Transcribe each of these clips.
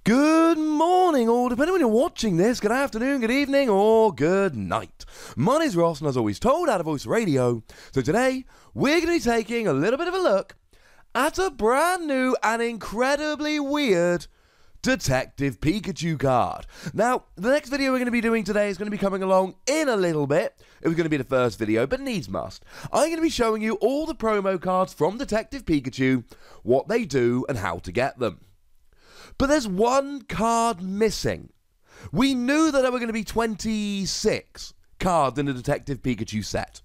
Good morning, or depending when you're watching this, good afternoon, good evening, or good night. My name's Ross, and as always told, out of Voice Radio. So today, we're going to be taking a little bit of a look at a brand new and incredibly weird Detective Pikachu card. Now, the next video we're going to be doing today is going to be coming along in a little bit. It was going to be the first video, but needs must. I'm going to be showing you all the promo cards from Detective Pikachu, what they do, and how to get them. But there's one card missing. We knew that there were going to be 26 cards in the Detective Pikachu set.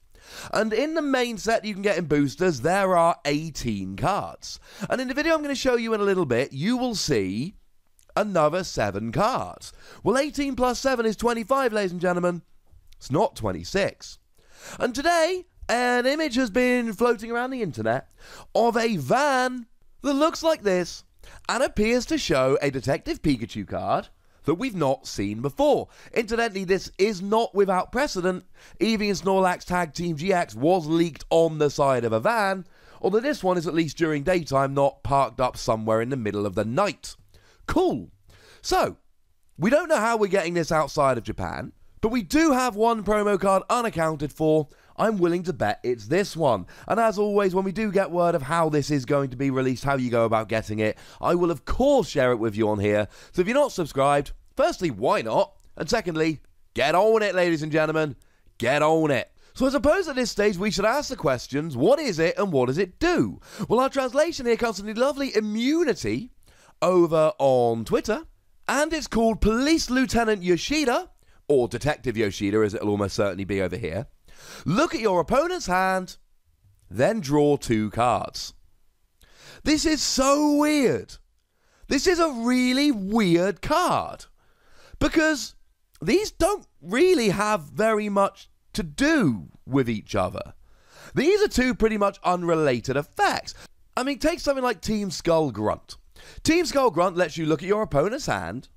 And in the main set you can get in boosters, there are 18 cards. And in the video I'm going to show you in a little bit, you will see another 7 cards. Well, 18 plus 7 is 25, ladies and gentlemen. It's not 26. And today, an image has been floating around the internet of a van that looks like this and appears to show a Detective Pikachu card that we've not seen before. Incidentally, this is not without precedent. Eevee and Snorlax Tag Team GX was leaked on the side of a van, although this one is at least during daytime, not parked up somewhere in the middle of the night. Cool. So, we don't know how we're getting this outside of Japan, but we do have one promo card unaccounted for. I'm willing to bet it's this one. And as always, when we do get word of how this is going to be released, how you go about getting it, I will of course share it with you on here. So if you're not subscribed, firstly, why not? And secondly, get on it, ladies and gentlemen. Get on it. So I suppose at this stage we should ask the questions, what is it and what does it do? Well, our translation here comes from the lovely Immunity over on Twitter. And it's called Police Lieutenant Yoshida, or Detective Yoshida as it'll almost certainly be over here. Look at your opponent's hand, then draw 2 cards. This is so weird. This is a really weird card. Because these don't really have very much to do with each other. These are 2 pretty much unrelated effects. I mean, take something like Team Skull Grunt. Team Skull Grunt lets you look at your opponent's hand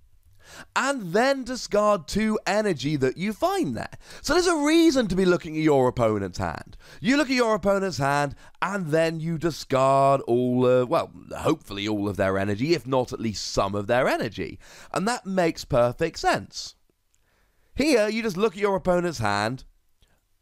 and then discard 2 energy that you find there. So there's a reason to be looking at your opponent's hand. You look at your opponent's hand and then you discard all, well, hopefully all of their energy, if not at least some of their energy. And that makes perfect sense. Here, you just look at your opponent's hand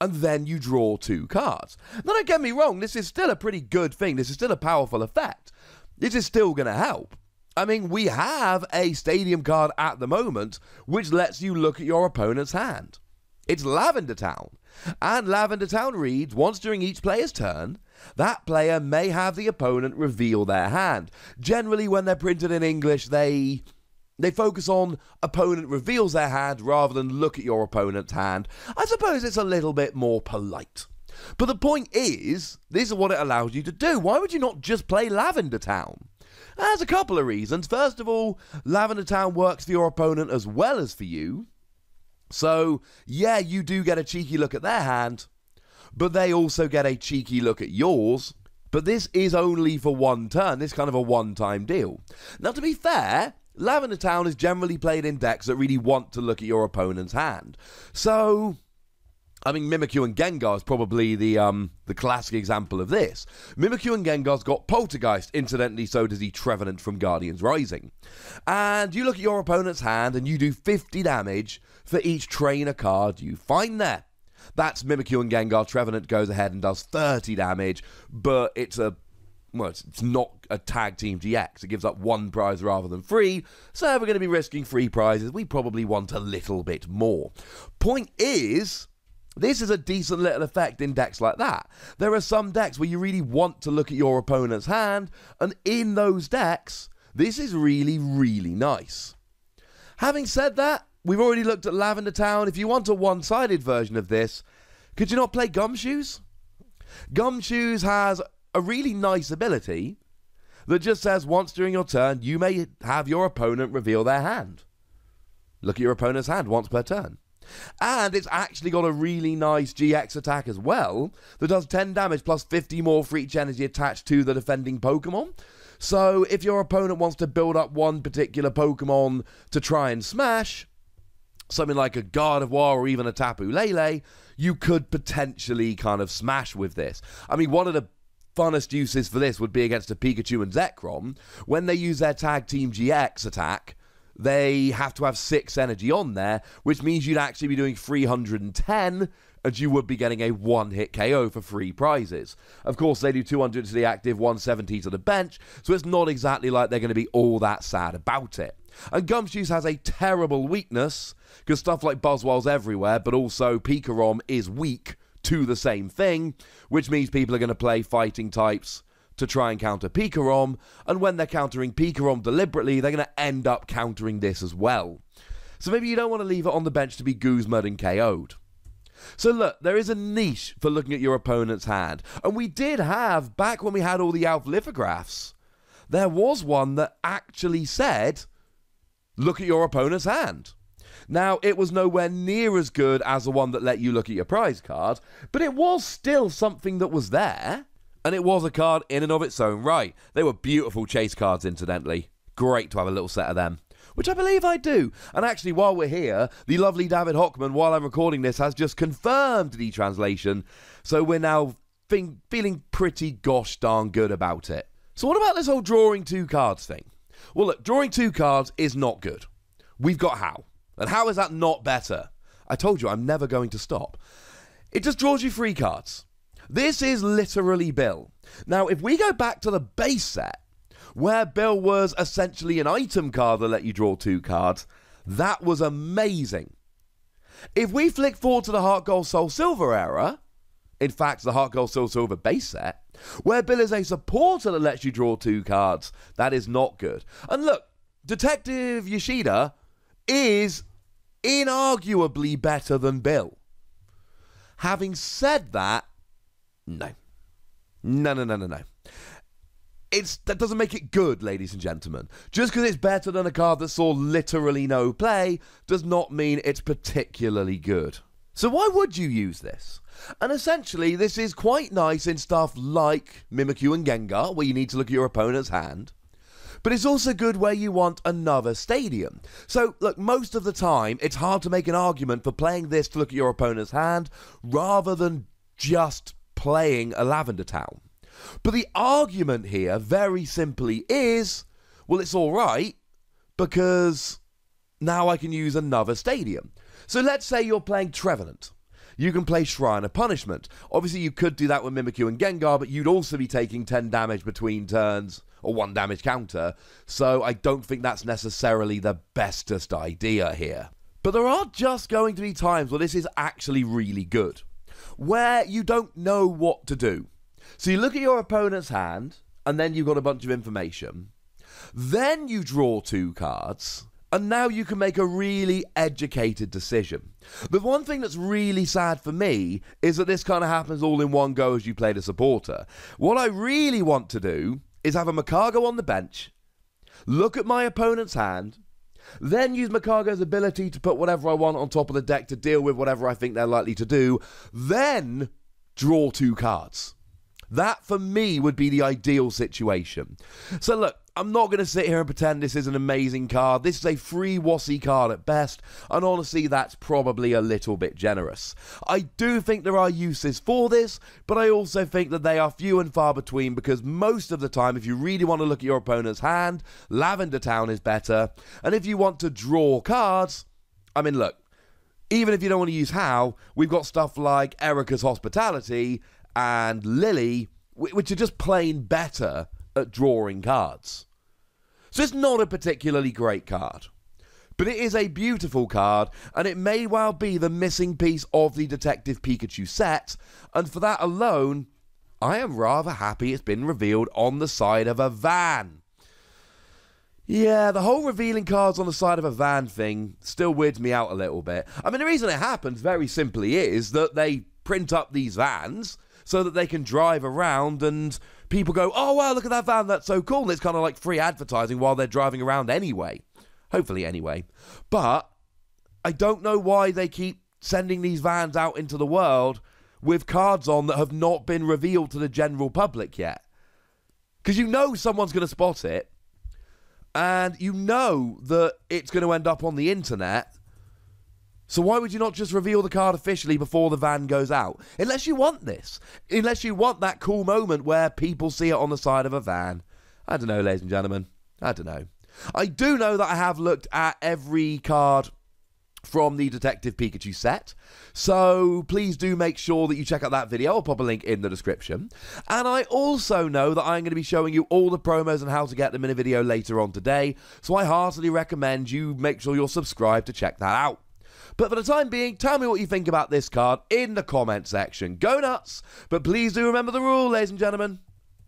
and then you draw 2 cards. Now, don't get me wrong, this is still a pretty good thing. This is still a powerful effect. This is still going to help. I mean, we have a stadium card at the moment which lets you look at your opponent's hand. It's Lavender Town. And Lavender Town reads, once during each player's turn, that player may have the opponent reveal their hand. Generally, when they're printed in English, they focus on opponent reveals their hand rather than look at your opponent's hand. I suppose it's a little bit more polite. But the point is, this is what it allows you to do. Why would you not just play Lavender Town? There's a couple of reasons. First of all, Lavender Town works for your opponent as well as for you. So, yeah, you do get a cheeky look at their hand, but they also get a cheeky look at yours. But this is only for one turn. This is kind of a one-time deal. Now, to be fair, Lavender Town is generally played in decks that really want to look at your opponent's hand. So, I mean, Mimikyu and Gengar is probably the classic example of this. Mimikyu and Gengar's got Poltergeist. Incidentally, so does the Trevenant from Guardians Rising. And you look at your opponent's hand and you do 50 damage for each trainer card you find there. That's Mimikyu and Gengar. Trevenant goes ahead and does 30 damage, but it's not a Tag Team GX. It gives up 1 prize rather than 3. So if we're going to be risking 3 prizes, we probably want a little bit more. Point is, this is a decent little effect in decks like that. There are some decks where you really want to look at your opponent's hand, and in those decks, this is really, really nice. Having said that, we've already looked at Lavender Town. If you want a one-sided version of this, could you not play Gumshoes? Gumshoes has a really nice ability that just says once during your turn, you may have your opponent reveal their hand. Look at your opponent's hand once per turn. And it's actually got a really nice GX attack as well that does 10 damage plus 50 more for each energy attached to the defending Pokemon. So if your opponent wants to build up one particular Pokemon to try and smash, something like a Gardevoir or even a Tapu Lele, you could potentially kind of smash with this. I mean, one of the funnest uses for this would be against a Pikachu and Zekrom when they use their Tag Team GX attack they have to have 6 energy on there, which means you'd actually be doing 310, and you would be getting a one-hit KO for 3 prizes. Of course, they do 200 to the active, 170 to the bench, so it's not exactly like they're going to be all that sad about it. And Gumshoes has a terrible weakness, because stuff like Buzzwole's everywhere, but also Pikarom is weak to the same thing, which means people are going to play fighting types to try and counter Pikarom, and when they're countering Pikarom deliberately, they're going to end up countering this as well. So maybe you don't want to leave it on the bench to be Guzma'd and KO'd. So look, there is a niche for looking at your opponent's hand, and we did have, back when we had all the Alpha lithographs, there was one that actually said, look at your opponent's hand. Now, it was nowhere near as good as the one that let you look at your prize card, but it was still something that was there. And it was a card in and of its own right. They were beautiful chase cards, incidentally. Great to have a little set of them, which I believe I do. And actually, while we're here, the lovely David Hockman, while I'm recording this, has just confirmed the translation. So we're now feeling pretty gosh darn good about it. So what about this whole drawing 2 cards thing? Well, look, drawing 2 cards is not good. We've got how. And how is that not better? I told you I'm never going to stop. It just draws you 3 cards. This is literally Bill. Now, if we go back to the base set, where Bill was essentially an item card that let you draw 2 cards, that was amazing. If we flick forward to the Heart Gold Soul Silver era, in fact, the Heart Gold Soul Silver base set, where Bill is a supporter that lets you draw 2 cards, that is not good. And look, Detective Yoshida is inarguably better than Bill. Having said that, No. That doesn't make it good, ladies and gentlemen. Just because it's better than a card that saw literally no play does not mean it's particularly good. So why would you use this? And essentially, this is quite nice in stuff like Mimikyu and Gengar, where you need to look at your opponent's hand. But it's also good where you want another stadium. So, look, most of the time, it's hard to make an argument for playing this to look at your opponent's hand, rather than just playing a Lavender Town. But the argument here, very simply, is, well, it's alright, because now I can use another stadium. So let's say you're playing Trevenant. You can play Shrine of Punishment. Obviously, you could do that with Mimikyu and Gengar, but you'd also be taking 10 damage between turns, or 1 damage counter, so I don't think that's necessarily the bestest idea here. But there are just going to be times where this is actually really good, where you don't know what to do. So you look at your opponent's hand, and then you've got a bunch of information. Then you draw 2 cards, and now you can make a really educated decision. The one thing that's really sad for me is that this kind of happens all in one go as you play the supporter. What I really want to do is have a Makago on the bench, look at my opponent's hand, then use Makago's ability to put whatever I want on top of the deck to deal with whatever I think they're likely to do, then draw 2 cards. That, for me, would be the ideal situation. So look, I'm not going to sit here and pretend this is an amazing card. This is a free Wassy card at best, and honestly, that's probably a little bit generous. I do think there are uses for this, but I also think that they are few and far between, because most of the time, if you really want to look at your opponent's hand, Lavender Town is better, and if you want to draw cards, I mean, look, even if you don't want to use How, we've got stuff like Erica's Hospitality and Lily, which are just plain better at drawing cards. So it's not a particularly great card, but it is a beautiful card, and it may well be the missing piece of the Detective Pikachu set, and for that alone, I am rather happy it's been revealed on the side of a van. Yeah, the whole revealing cards on the side of a van thing still weirds me out a little bit. I mean, the reason it happens very simply is that they print up these vans so that they can drive around and people go, oh, wow, look at that van, that's so cool. And it's kind of like free advertising while they're driving around anyway. Hopefully anyway. But I don't know why they keep sending these vans out into the world with cards on that have not been revealed to the general public yet. Because you know someone's going to spot it, and you know that it's going to end up on the internet. So why would you not just reveal the card officially before the van goes out? Unless you want this. Unless you want that cool moment where people see it on the side of a van. I don't know, ladies and gentlemen. I don't know. I do know that I have looked at every card from the Detective Pikachu set, so please do make sure that you check out that video. I'll pop a link in the description. And I also know that I'm going to be showing you all the promos and how to get them in a video later on today, so I heartily recommend you make sure you're subscribed to check that out. But for the time being, tell me what you think about this card in the comment section. Go nuts, but please do remember the rule, ladies and gentlemen.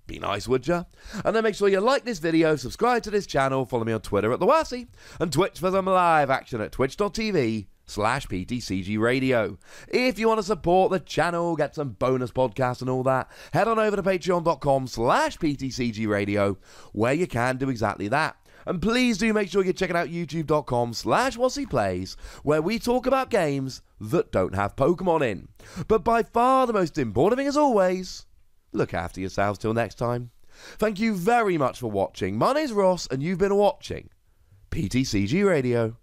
Be nice, would ya? And then make sure you like this video, subscribe to this channel, follow me on Twitter at @TheWassy, and Twitch for some live action at twitch.tv/PTCGRadio. If you want to support the channel, get some bonus podcasts and all that, head on over to patreon.com/PTCGRadio, where you can do exactly that. And please do make sure you're checking out youtube.com/WassyPlays, where we talk about games that don't have Pokemon in. But by far the most important thing, as always, look after yourselves till next time. Thank you very much for watching. My name's Ross, and you've been watching PTCG Radio.